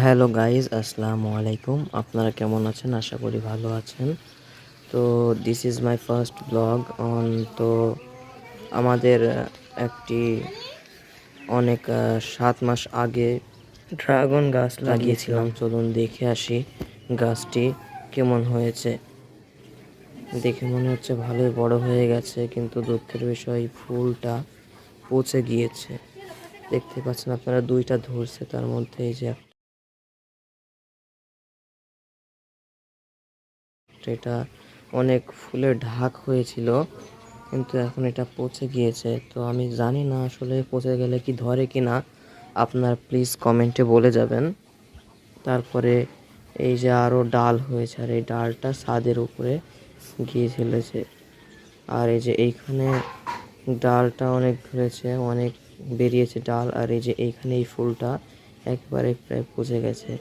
Hello guys, আসসালামু আলাইকুম। আপনারা কেমন আছেন? আশা করি ভালো আছেন। তো this is my first blog on. তো আমাদের একটি অনেক 7 মাস আগে ড্রাগন গাছ লাগিয়েছিলাম। চলুন দেখে আসি গাছটি কেমন হয়েছে। দেখে মনে হচ্ছে ভালোই বড় হয়ে গেছে, কিন্তু দুঃখের বিষয় ফুলটা পচে গিয়েছে। দেখতে পাচ্ছেন আপনারা, দুইটা ধরছে, তার মধ্যে এই যে এটা অনেক ফুলের ঢাক হয়েছিল, কিন্তু এখন এটা পচে গিয়েছে। তো আমি জানি না আসলে পচে গেলে কি ধরে কি না, আপনার প্লিজ কমেন্টে বলে যাবেন। তারপরে এই যে আরও ডাল হয়েছে, আর এই ডালটা ছাদের উপরে গিয়ে ফেলেছে। আর এই যে এইখানে ডালটা অনেক ধরেছে, অনেক বেরিয়েছে ডাল। আর এই যে এইখানে এই ফুলটা একবারে প্রায় পচে গেছে।